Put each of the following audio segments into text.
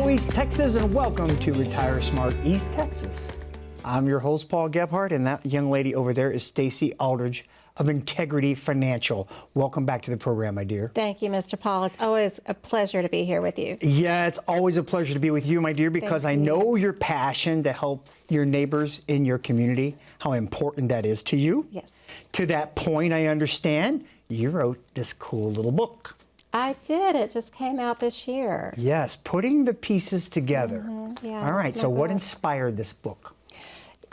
Hello, East Texas, and welcome to Retire Smart East Texas. I'm your host, Paul Gebhardt, and that young lady over there is Staci Aldridge of Integrity Financial. Welcome back to the program, my dear. Thank you, Mr. Paul. It's always a pleasure to be here with you. Yeah, it's always a pleasure to be with you, my dear, because I know your passion to help your neighbors in your community, how important that is to you. Yes. To that point, I understand you wrote this cool little book. I did. It just came out this year. Yes, putting the pieces together. Yeah. All right, so what inspired this book?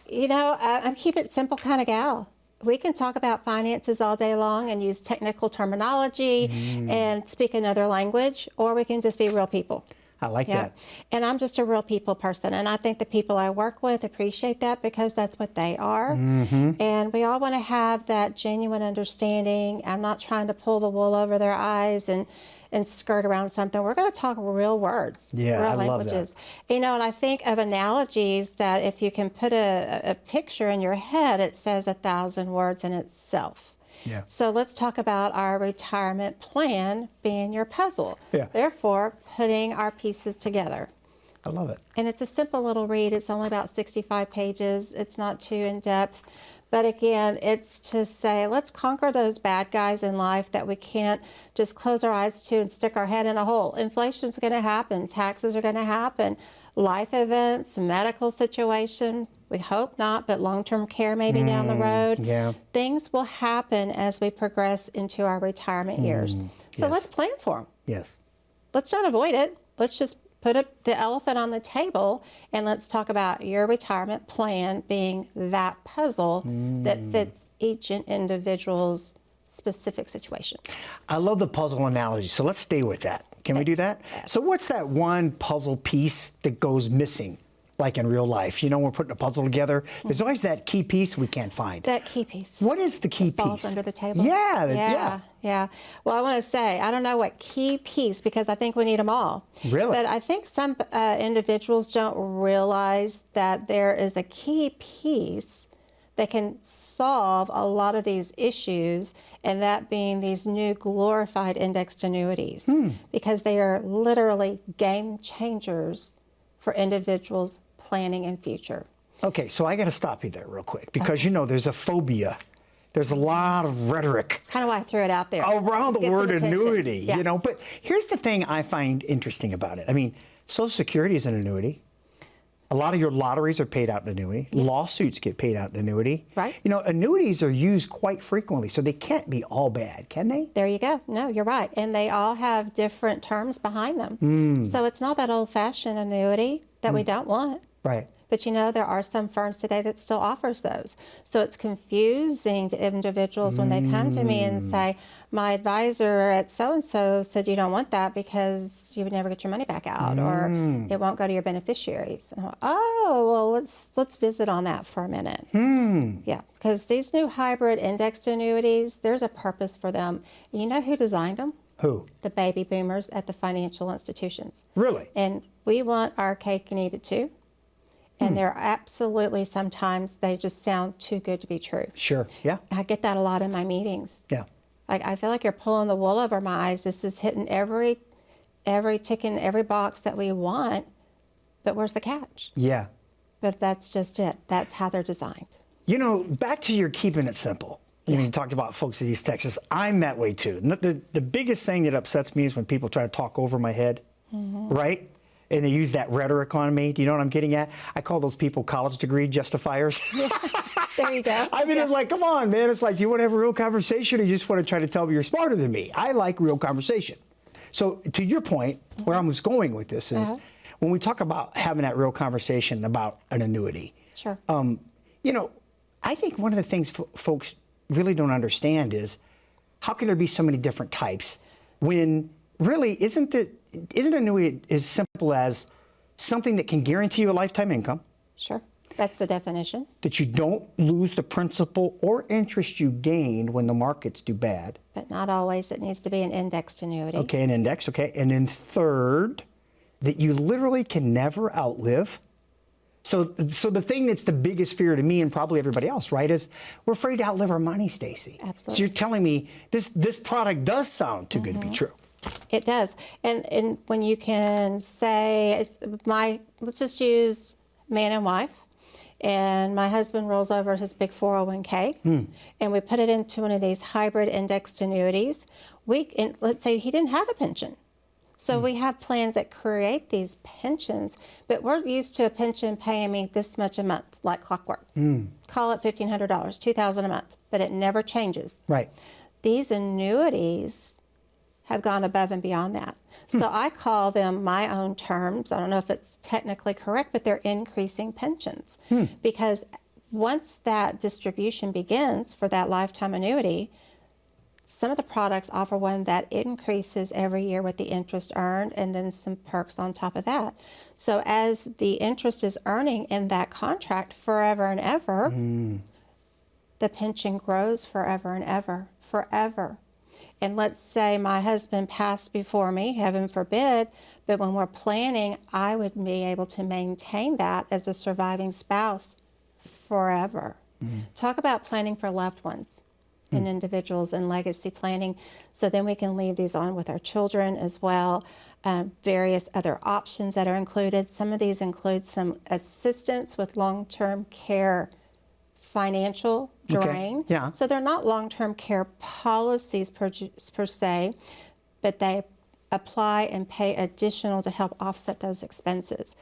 You know, I'm keep it simple kind of gal. We can talk about finances all day long and use technical terminology and speak another language, or we can just be real people. I like that. And I'm just a real people person, and I think the people I work with appreciate that because that's what they are. And we all want to have that genuine understanding. I'm not trying to pull the wool over their eyes and skirt around something. We're going to talk real words, real languages. You know, and I think of analogies that if you can put a picture in your head, it says 1,000 words in itself. Yeah. So let's talk about our retirement plan being your puzzle. Yeah. Therefore, putting our pieces together. I love it. And it's a simple little read. It's only about 65 pages. It's not too in-depth. But again, it's to say, let's conquer those bad guys in life that we can't just close our eyes to and stick our head in a hole. Inflation's going to happen. Taxes are going to happen. Life events, medical situation. We hope not, but long-term care maybe down the road. Yeah. Things will happen as we progress into our retirement years. So let's plan for them. Yes. Let's not avoid it. Let's just put the elephant on the table and let's talk about your retirement plan being that puzzle that fits each individual's specific situation. I love the puzzle analogy, so let's stay with that. Can we do that? Yes. So what's that one puzzle piece that goes missing? Like in real life, you know, we're putting a puzzle together. There's always that key piece we can't find. That key piece. What is the key piece? Falls under the table. Yeah. Well, I want to say, I don't know what key piece, because I think we need them all. Really? But I think some individuals don't realize that there is a key piece that can solve a lot of these issues, and that being these new glorified indexed annuities, because they are literally game changers for individuals planning in future. Okay, so I got to stop you there real quick, because you know there's a phobia. There's a lot of rhetoric. That's kind of why I threw it out there. Around the word annuity, you know. But here's the thing I find interesting about it. I mean, Social Security is an annuity. A lot of your lotteries are paid out in annuity. Lawsuits get paid out in annuity. Right. You know, annuities are used quite frequently, so they can't be all bad, can they? There you go. No, you're right. And they all have different terms behind them. So it's not that old-fashioned annuity that we don't want. Right. But you know, there are some firms today that still offers those. So it's confusing to individuals when they come to me and say, my advisor at so-and-so said you don't want that because you would never get your money back out, or it won't go to your beneficiaries. And I'm like, oh, well, let's visit on that for a minute. Yeah, because these new hybrid indexed annuities, there's a purpose for them. You know who designed them? Who? The baby boomers at the financial institutions. Really? And we want our cake and eat it too. And they're absolutely, sometimes they just sound too good to be true. Sure, yeah. I get that a lot in my meetings. Yeah. Like, I feel like you're pulling the wool over my eyes. This is hitting every tick in every box that we want, but where's the catch? Yeah. But that's just it. That's how they're designed. You know, back to your keeping it simple. You know, you talked about folks in East Texas. I'm that way too. The biggest thing that upsets me is when people try to talk over my head, right? And they use that rhetoric on me. Do you know what I'm getting at? I call those people college degree justifiers. There you go. I mean, it's like, come on, man. It's like, do you want to have a real conversation, or you just want to try to tell me you're smarter than me? I like real conversation. So to your point, where I was going with this is, when we talk about having that real conversation about an annuity, Sure. you know, I think one of the things folks really don't understand is, how can there be so many different types when really isn't annuity as simple as something that can guarantee you a lifetime income? Sure. That's the definition. That you don't lose the principal or interest you gained when the markets do bad. But not always. It needs to be an indexed annuity. Okay, an index, okay. And then third, that you literally can never outlive. So the thing that's the biggest fear to me and probably everybody else, right, is we're afraid to outlive our money, Staci. Absolutely. So you're telling me this product does sound too good to be true. It does. And when you can say, let's just use man and wife, and my husband rolls over his big 401k, and we put it into one of these hybrid indexed annuities. And let's say he didn't have a pension. So we have plans that create these pensions, but we're used to a pension paying me this much a month, like clockwork. Call it $1,500, $2,000 a month, but it never changes. Right. These annuities have gone above and beyond that. So I call them my own terms. I don't know if it's technically correct, but they're increasing pensions. Because once that distribution begins for that lifetime annuity, some of the products offer one that increases every year with the interest earned and then some perks on top of that. So as the interest is earning in that contract forever and ever, the pension grows forever and ever, forever. And let's say my husband passed before me, heaven forbid, but when we're planning, I would be able to maintain that as a surviving spouse forever. Talk about planning for loved ones and individuals and legacy planning. So then we can leave these on with our children as well. Various other options that are included. Some of these include some assistance with long-term care financial drain. Okay. Yeah. So they're not long-term care policies per se, but they apply and pay additional to help offset those expenses.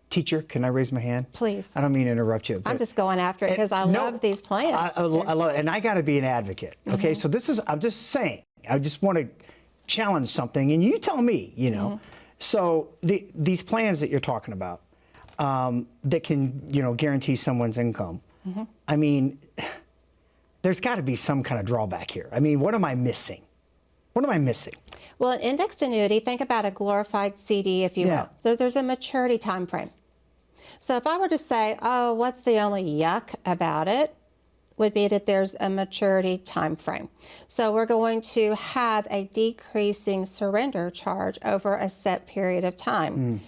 Teacher, can I raise my hand? Please. I don't mean to interrupt you. I'm just going after it because I love these plans. I love it, and I got to be an advocate. Okay, so I'm just saying, I just want to challenge something, and you tell me, you know. So these plans that you're talking about that can, guarantee someone's income. I mean, there's got to be some kind of drawback here. I mean, what am I missing? What am I missing? Well, an indexed annuity, think about a glorified CD, if you will. So there's a maturity time frame. So if I were to say, oh, what's the only yuck about it, would be that there's a maturity time frame. So we're going to have a decreasing surrender charge over a set period of time.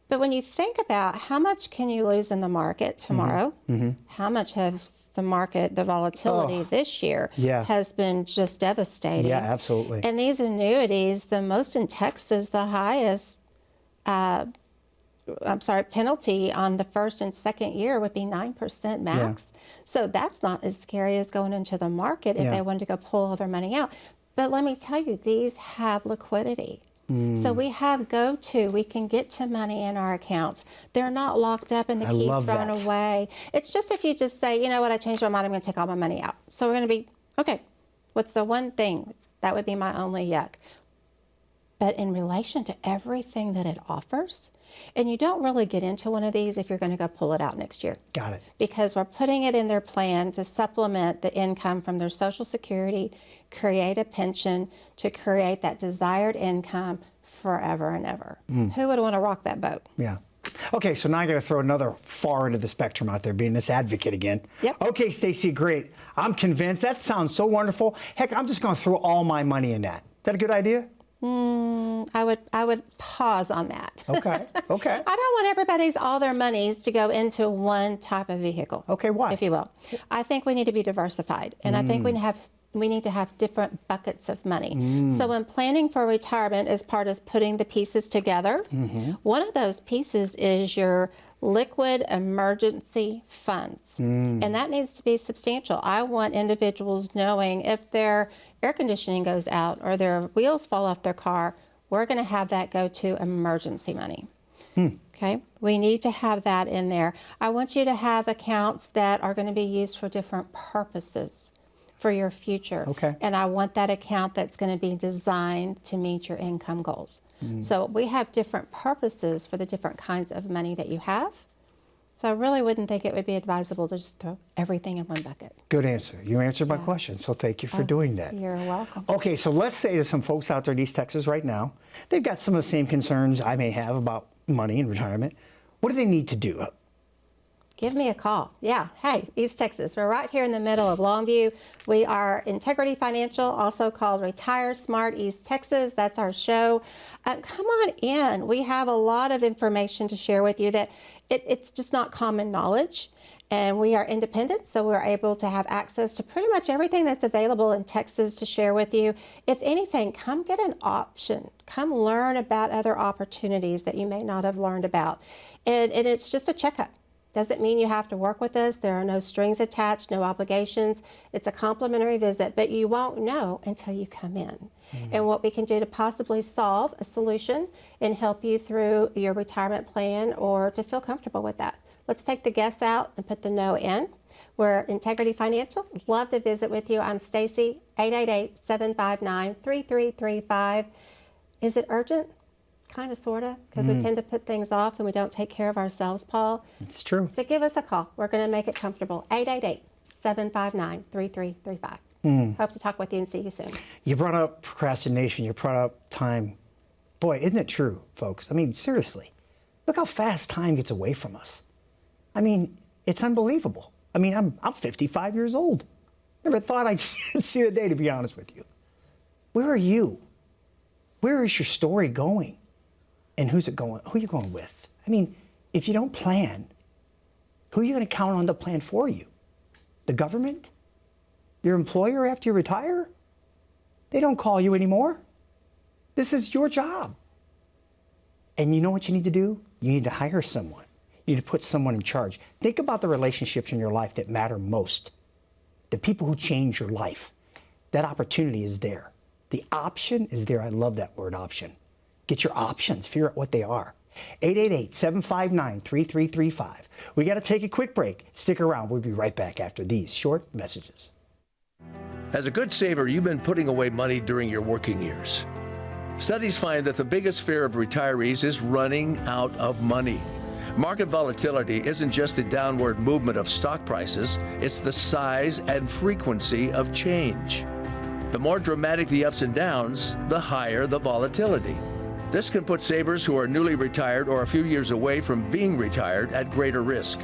But when you think about how much can you lose in the market tomorrow, how much has the market, the volatility this year has been just devastating. Yeah, absolutely. And these annuities, the most in Texas, the highest penalty on the first and second year would be 9% max. So that's not as scary as going into the market if they wanted to go pull all their money out. But let me tell you, these have liquidity. So we have go-to. We can get to money in our accounts. They're not locked up and the key thrown away. It's just if you just say, you know what, I changed my mind, I'm going to take all my money out. So we're going to be, okay, what's the one thing? That would be my only yuck. But in relation to everything that it offers, and you don't really get into one of these if you're going to go pull it out next year. Got it. Because we're putting it in their plan to supplement the income from their Social Security, create a pension to create that desired income forever and ever. Who would want to rock that boat? Yeah. Okay, so now I got to throw another far end of the spectrum out there, being this advocate again. Yep. Okay, Staci, great. I'm convinced. That sounds so wonderful. Heck, I'm just going to throw all my money in that. Is that a good idea? I would pause on that. Okay. Okay. I don't want everybody's all their monies to go into one type of vehicle. Okay, why? If you will. I think we need to be diversified, and I think we need to have different buckets of money. So when planning for retirement as part of putting the pieces together, one of those pieces is your liquid emergency funds. And that needs to be substantial. I want individuals knowing if their air conditioning goes out or their wheels fall off their car, we're going to have that go to emergency money. Okay, we need to have that in there. I want you to have accounts that are going to be used for different purposes for your future. Okay. And I want that account that's going to be designed to meet your income goals. So we have different purposes for the different kinds of money that you have. So I really wouldn't think it would be advisable to just throw everything in one bucket. Good answer. You answered my question, so thank you for doing that. You're welcome. Okay, so let's say there's some folks out there in East Texas right now. They've got some of the same concerns I may have about money and retirement. What do they need to do? give me a call. Yeah, hey, East Texas. We're right here in the middle of Longview. We are Integrity Financial, also called Retire Smart East Texas. That's our show. Come on in. We have a lot of information to share with you that it's just not common knowledge. And we are independent, so we're able to have access to pretty much everything that's available in Texas to share with you. If anything, come get an option. Come learn about other opportunities that you may not have learned about. And it's just a checkup. Doesn't mean you have to work with us. There are no strings attached, no obligations. It's a complimentary visit, but you won't know until you come in. And what we can do to possibly solve a solution and help you through your retirement plan or to feel comfortable with that. Let's take the guess out and put the no in. We're Integrity Financial. Love to visit with you. I'm Staci, 888-759-3335. Is it urgent? Kind of, sort of, because we tend to put things off and we don't take care of ourselves, Paul. It's true. But give us a call. We're going to make it comfortable. 888-759-3335. Hope to talk with you and see you soon. You brought up procrastination. You brought up time. Boy, isn't it true, folks? I mean, seriously, look how fast time gets away from us. I mean, it's unbelievable. I mean, I'm 55 years old. Never thought I'd see the day, to be honest with you. Where are you? Where is your story going? And who's it going? Who are you going with? I mean, if you don't plan, who are you going to count on to plan for you? The government? Your employer after you retire? They don't call you anymore. This is your job. And you know what you need to do? You need to hire someone. You need to put someone in charge. Think about the relationships in your life that matter most. The people who change your life. That opportunity is there. The option is there. I love that word, option. Get your options. Figure out what they are. 888-759-3335. We got to take a quick break. Stick around. We'll be right back after these short messages. As a good saver, you've been putting away money during your working years. Studies find that the biggest fear of retirees is running out of money. Market volatility isn't just the downward movement of stock prices, it's the size and frequency of change. The more dramatic the ups and downs, the higher the volatility. This can put savers who are newly retired or a few years away from being retired at greater risk.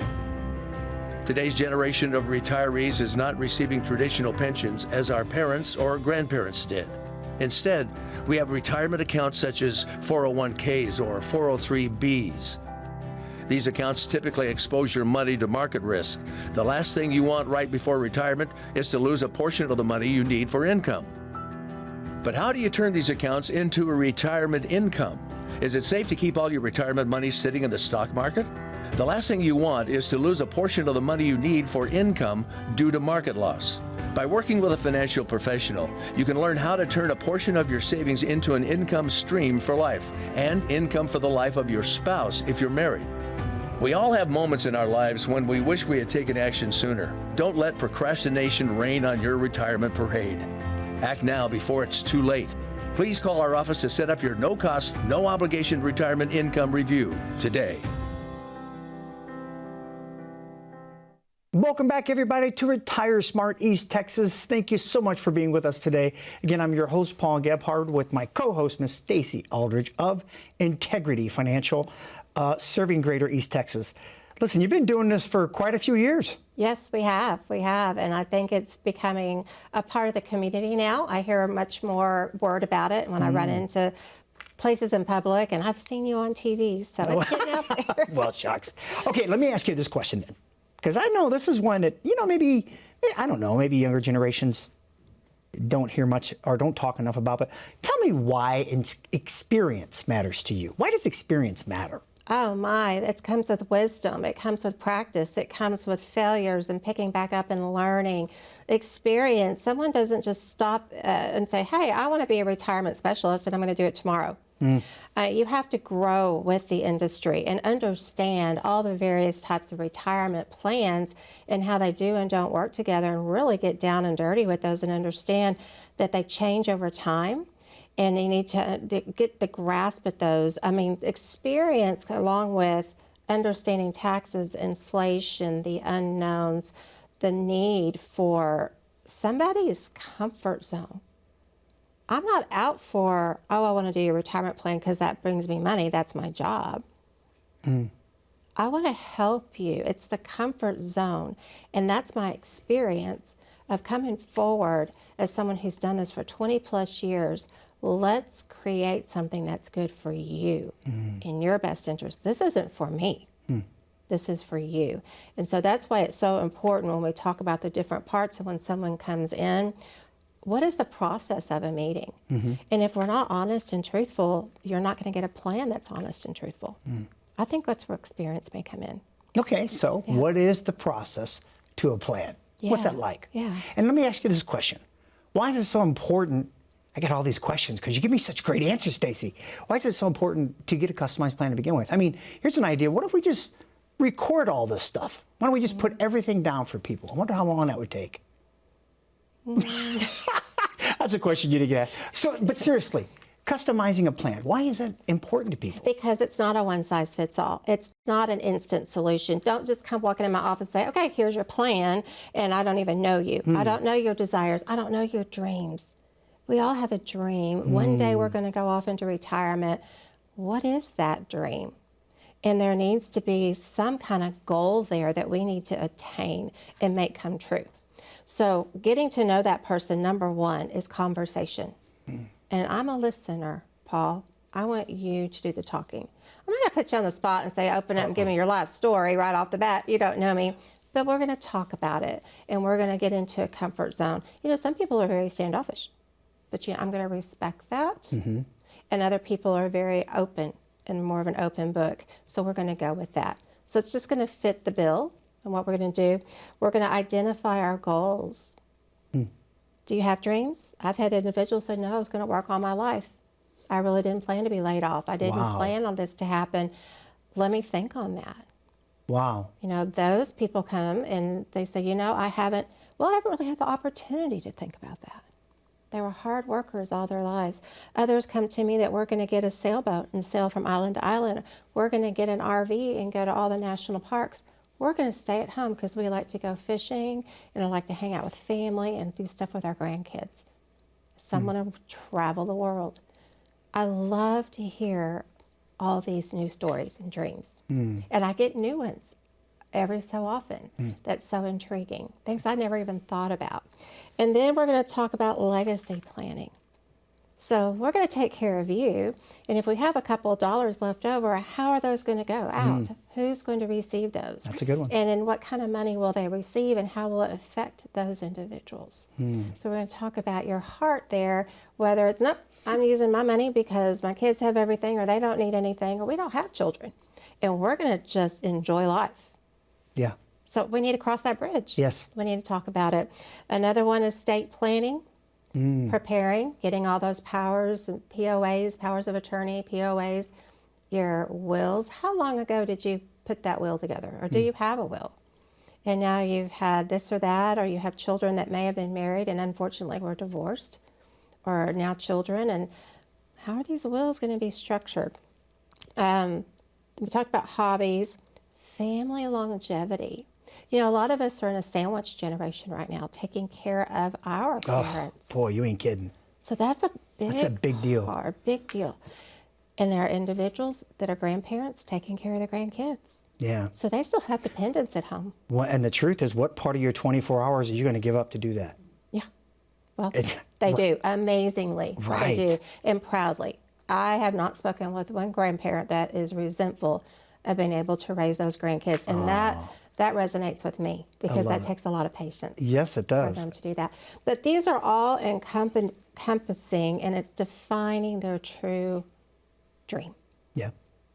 Today's generation of retirees is not receiving traditional pensions as our parents or grandparents did. Instead, we have retirement accounts such as 401ks or 403bs. These accounts typically expose your money to market risk. The last thing you want right before retirement is to lose a portion of the money you need for income. But how do you turn these accounts into a retirement income? Is it safe to keep all your retirement money sitting in the stock market? The last thing you want is to lose a portion of the money you need for income due to market loss. By working with a financial professional, you can learn how to turn a portion of your savings into an income stream for life and income for the life of your spouse if you're married. We all have moments in our lives when we wish we had taken action sooner. Don't let procrastination rain on your retirement parade. Act now before it's too late. Please call our office to set up your no-cost, no-obligation retirement income review today. Welcome back, everybody, to Retire Smart East Texas. Thank you so much for being with us today. Again, I'm your host, Paul Gebhard, with my co-host, Miss Staci Aldridge of Integrity Financial, serving Greater East Texas. Listen, you've been doing this for quite a few years. Yes, we have. We have. And I think it's becoming a part of the community now. I hear much more word about it when I run into places in public, and I've seen you on TV, so it's getting out there. Well, shucks. Okay, let me ask you this question then. Because I know this is one that, you know, maybe, I don't know, maybe younger generations don't hear much or don't talk enough about, but tell me why experience matters to you. Why does experience matter? Oh my, it comes with wisdom, it comes with practice, it comes with failures and picking back up and learning. Experience, someone doesn't just stop and say, hey, I want to be a retirement specialist and I'm going to do it tomorrow. You have to grow with the industry and understand all the various types of retirement plans and how they do and don't work together, and really get down and dirty with those and understand that they change over time. And you need to get the grasp at those. I mean, experience along with understanding taxes, inflation, the unknowns, the need for somebody's comfort zone. I'm not out for, oh, I want to do your retirement plan because that brings me money. That's my job. I want to help you. It's the comfort zone. And that's my experience of coming forward as someone who's done this for 20 plus years. Let's create something that's good for you in your best interest. This isn't for me. This is for you. And so that's why it's so important when we talk about the different parts of when someone comes in. What is the process of a meeting? And if we're not honest and truthful, you're not going to get a plan that's honest and truthful. I think that's where experience may come in. Okay, so what is the process to a plan? What's that like? And let me ask you this question. Why is it so important? I get all these questions because you give me such great answers, Staci. Why is it so important to get a customized plan to begin with? I mean, here's an idea. What if we just record all this stuff? Why don't we just put everything down for people? I wonder how long that would take. That's a question you didn't get asked. So, but seriously, customizing a plan, why is that important to people? Because it's not a one-size-fits-all. It's not an instant solution. Don't just come walking in my office and say, okay, here's your plan, and I don't even know you. I don't know your desires. I don't know your dreams. We all have a dream. One day we're going to go off into retirement. What is that dream? And there needs to be some kind of goal there that we need to attain and make come true. So getting to know that person, number one, is conversation. And I'm a listener, Paul. I want you to do the talking. I'm not going to put you on the spot and say, open up and give me your life story right off the bat. You don't know me. But we're going to talk about it, and we're going to get into a comfort zone. You know, some people are very standoffish, but I'm going to respect that. And other people are very open and more of an open book. So we're going to go with that. So it's just going to fit the bill. And what we're going to do, we're going to identify our goals. Do you have dreams? I've had individuals say, no, I was going to work all my life. I really didn't plan to be laid off. I didn't plan on this to happen. Let me think on that. Wow. You know, those people come and they say, you know, I haven't really had the opportunity to think about that. They were hard workers all their lives. Others come to me that we're going to get a sailboat and sail from island to island. We're going to get an RV and go to all the national parks. We're going to stay at home because we like to go fishing and I like to hang out with family and do stuff with our grandkids. Some want to travel the world. I love to hear all these new stories and dreams. And I get new ones every so often. That's so intriguing. Things I never even thought about. And then we're going to talk about legacy planning. So we're going to take care of you. And if we have a couple of dollars left over, how are those going to go out? Who's going to receive those? That's a good one. And then what kind of money will they receive and how will it affect those individuals? So we're going to talk about your heart there, whether it's not, I'm using my money because my kids have everything or they don't need anything or we don't have children. And we're going to just enjoy life. Yeah. So we need to cross that bridge. Yes. We need to talk about it. Another one is estate planning. Preparing, getting all those powers, and POAs, powers of attorney, POAs, your wills. How long ago did you put that will together? Or do you have a will? And now you've had this or that, or you have children that may have been married and unfortunately were divorced, or now children. And how are these wills going to be structured? We talked about hobbies, family longevity. You know, a lot of us are in a sandwich generation right now, taking care of our parents. Oh, boy, you ain't kidding. So that's a big deal. Big deal. And there are individuals that are grandparents taking care of their grandkids. Yeah. So they still have dependents at home. Well, and the truth is, what part of your 24 hours are you going to give up to do that? Yeah. Well, they do, amazingly. Right. They do, and proudly. I have not spoken with one grandparent that is resentful of being able to raise those grandkids. And that resonates with me because that takes a lot of patience. Yes, it does. For them to do that. But these are all encompassing, and it's defining their true dream. Yeah.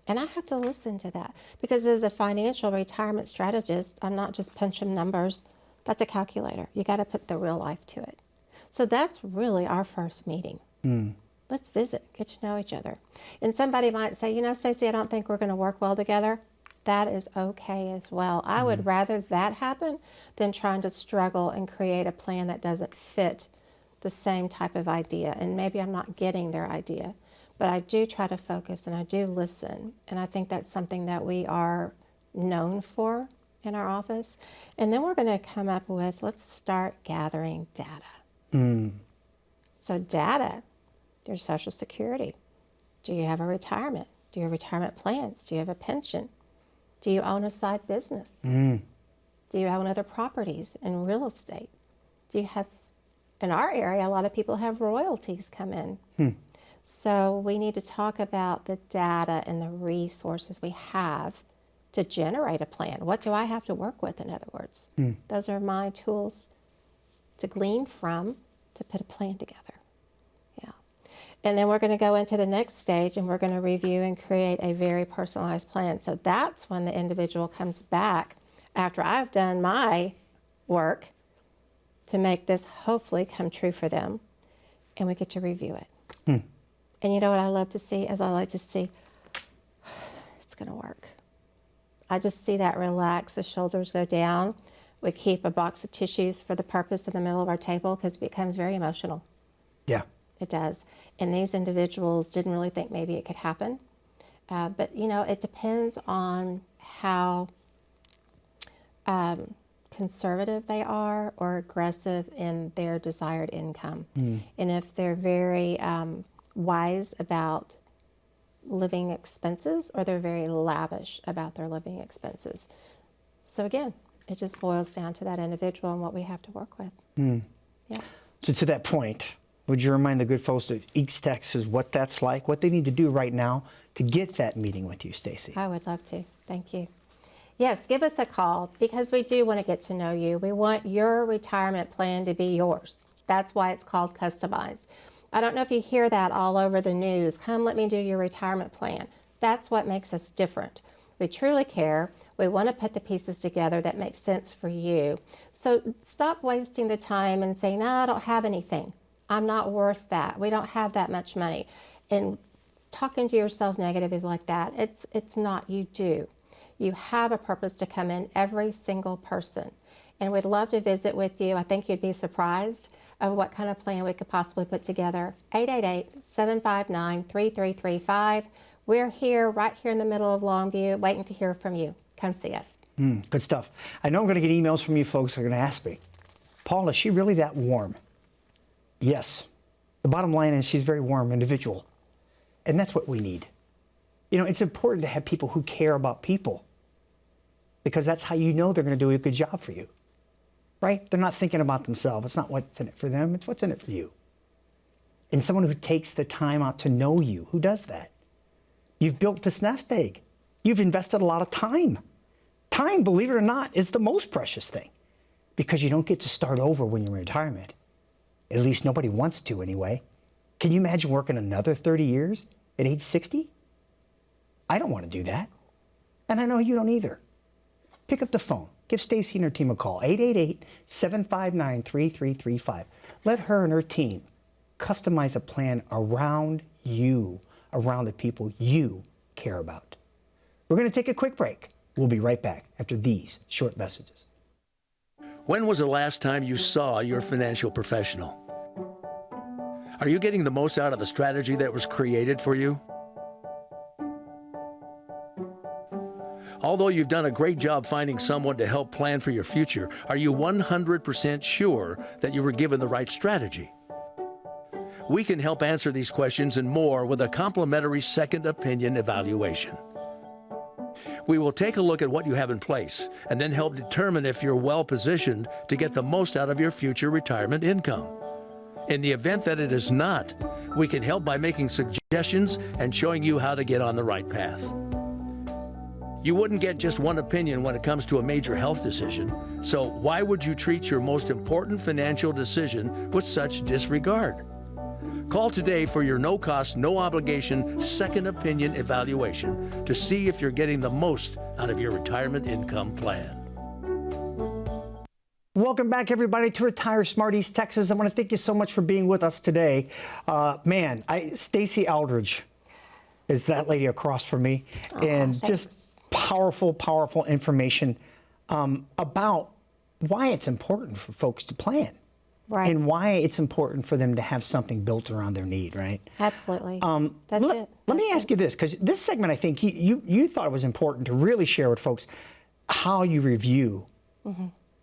And I have to listen to that because as a financial retirement strategist, I'm not just punching numbers. That's a calculator. You got to put the real life to it. So that's really our first meeting. Let's visit, get to know each other. And somebody might say, you know, Staci, I don't think we're going to work well together. That is okay as well. I would rather that happen than trying to struggle and create a plan that doesn't fit the same type of idea. And maybe I'm not getting their idea, but I do try to focus and I do listen. And I think that's something that we are known for in our office. And then we're going to come up with, let's start gathering data. So data, your Social Security. Do you have a retirement? Do you have retirement plans? Do you have a pension? Do you own a side business? Do you own other properties and real estate? Do you have, in our area, a lot of people have royalties come in. So we need to talk about the data and the resources we have to generate a plan. What do I have to work with, in other words? Those are my tools to glean from to put a plan together. Yeah. And then we're going to go into the next stage and we're going to review and create a very personalized plan. So that's when the individual comes back after I've done my work to make this hopefully come true for them, and we get to review it. And you know what I love to see is I like to see it's going to work. I just see that relax, the shoulders go down. We keep a box of tissues for the purpose in the middle of our table because it becomes very emotional. Yeah. It does. And these individuals didn't really think maybe it could happen. But, you know, it depends on how conservative they are or aggressive in their desired income. And if they're very wise about living expenses or they're very lavish about their living expenses. So again, it just boils down to that individual and what we have to work with. Yeah. So to that point, would you remind the good folks of East Texas what that's like, what they need to do right now to get that meeting with you, Staci? I would love to. Thank you. Yes, give us a call because we do want to get to know you. We want your retirement plan to be yours. That's why it's called customized. I don't know if you hear that all over the news. Come, let me do your retirement plan. That's what makes us different. We truly care. We want to put the pieces together that make sense for you. So stop wasting the time and saying, no, I don't have anything. I'm not worth that. We don't have that much money. And talking to yourself negative is like that. It's not. You do. You have a purpose to come in, every single person. And we'd love to visit with you. I think you'd be surprised of what kind of plan we could possibly put together. 888-759-3335. We're here, right here in the middle of Longview, waiting to hear from you. Come see us. Good stuff. I know I'm going to get emails from you folks who are going to ask me, Paul, is she really that warm? Yes. The bottom line is she's a very warm individual. And that's what we need. You know, it's important to have people who care about people because that's how you know they're going to do a good job for you. Right? They're not thinking about themselves. It's not what's in it for them. It's what's in it for you. And someone who takes the time out to know you, who does that? You've built this nest egg. You've invested a lot of time. Time, believe it or not, is the most precious thing because you don't get to start over when you're in retirement. At least nobody wants to anyway. Can you imagine working another 30 years at age 60? I don't want to do that. And I know you don't either. Pick up the phone. Give Staci and her team a call, 888-759-3335. Let her and her team customize a plan around you, around the people you care about. We're going to take a quick break. We'll be right back after these short messages. When was the last time you saw your financial professional? Are you getting the most out of the strategy that was created for you? Although you've done a great job finding someone to help plan for your future, are you 100% sure that you were given the right strategy? We can help answer these questions and more with a complimentary second opinion evaluation. We will take a look at what you have in place and then help determine if you're well positioned to get the most out of your future retirement income. In the event that it is not, we can help by making suggestions and showing you how to get on the right path. You wouldn't get just one opinion when it comes to a major health decision, so why would you treat your most important financial decision with such disregard? Call today for your no-cost, no-obligation second opinion evaluation to see if you're getting the most out of your retirement income plan. Welcome back, everybody, to Retire Smart East Texas. I want to thank you so much for being with us today. Staci Aldridge is that lady across from me, and thanks. Just powerful information about why it's important for folks to plan. Right. And why it's important for them to have something built around their need, right? Absolutely. That's it. Let me ask you this, because this segment, I think you thought it was important to really share with folks how you review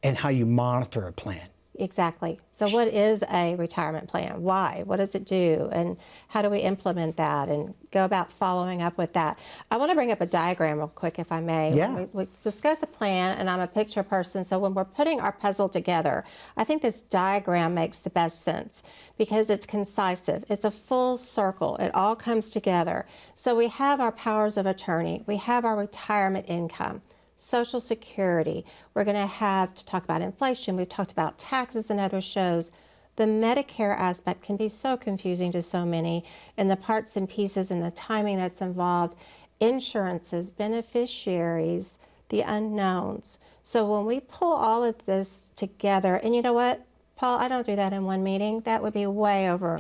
and how you monitor a plan. Exactly. So what is a retirement plan? Why? What does it do? And how do we implement that and go about following up with that? I want to bring up a diagram real quick, if I may. Yeah. We discuss a plan, and I'm a picture person, so when we're putting our puzzle together, I think this diagram makes the best sense because it's concisive. It's a full circle. It all comes together. So we have our powers of attorney. We have our retirement income. Social Security. We're going to have to talk about inflation. We've talked about taxes in other shows. The Medicare aspect can be so confusing to so many, and the parts and pieces and the timing that's involved, insurances, beneficiaries, the unknowns. So when we pull all of this together, and you know what, Paul, I don't do that in one meeting. That would be way overwhelming.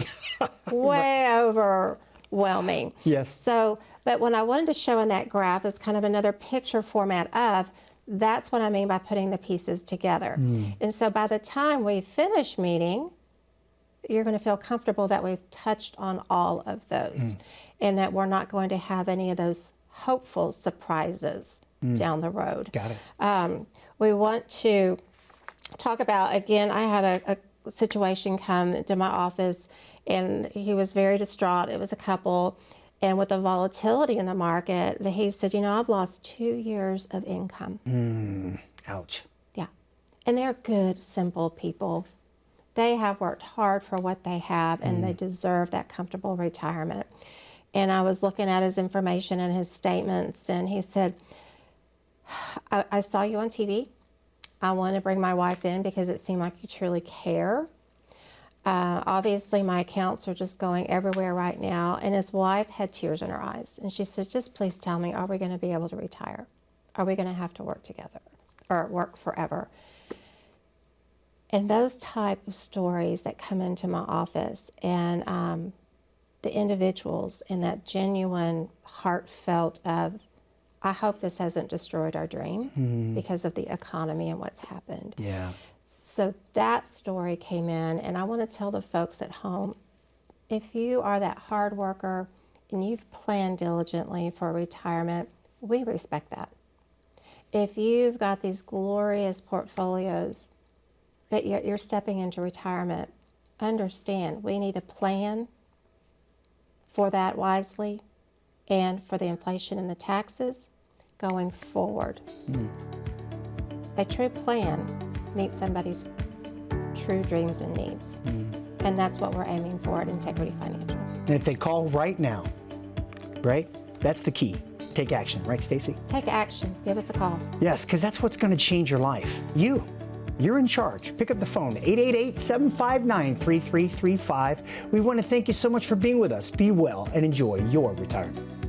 Yes. So, but what I wanted to show in that graph is kind of another picture format of, that's what I mean by putting the pieces together. And so by the time we finish meeting, you're going to feel comfortable that we've touched on all of those and that we're not going to have any of those hopeful surprises down the road. Got it. We want to talk about, again, I had a situation come to my office and he was very distraught. It was a couple. And with the volatility in the market, he said, you know, I've lost 2 years of income. Ouch. Yeah. And they're good, simple people. They have worked hard for what they have, and they deserve that comfortable retirement. And I was looking at his information and his statements, and he said, I saw you on TV. I want to bring my wife in because it seemed like you truly care. Obviously, my accounts are just going everywhere right now. And his wife had tears in her eyes. And she said, just please tell me, are we going to be able to retire? Are we going to have to work together or work forever? And those type of stories that come into my office, and the individuals and that genuine, heartfelt of, I hope this hasn't destroyed our dream because of the economy and what's happened. Yeah. So that story came in, and I want to tell the folks at home, if you are that hard worker and you've planned diligently for retirement, we respect that. If you've got these glorious portfolios, but yet you're stepping into retirement, understand we need to plan for that wisely and for the inflation and the taxes going forward. A true plan meets somebody's true dreams and needs. And that's what we're aiming for at Integrity Financial. And if they call right now, right? That's the key. Take action, right, Staci? Take action. Give us a call. Yes, because that's what's going to change your life. You're in charge. Pick up the phone, 888-759-3335. We want to thank you so much for being with us. Be well and enjoy your retirement.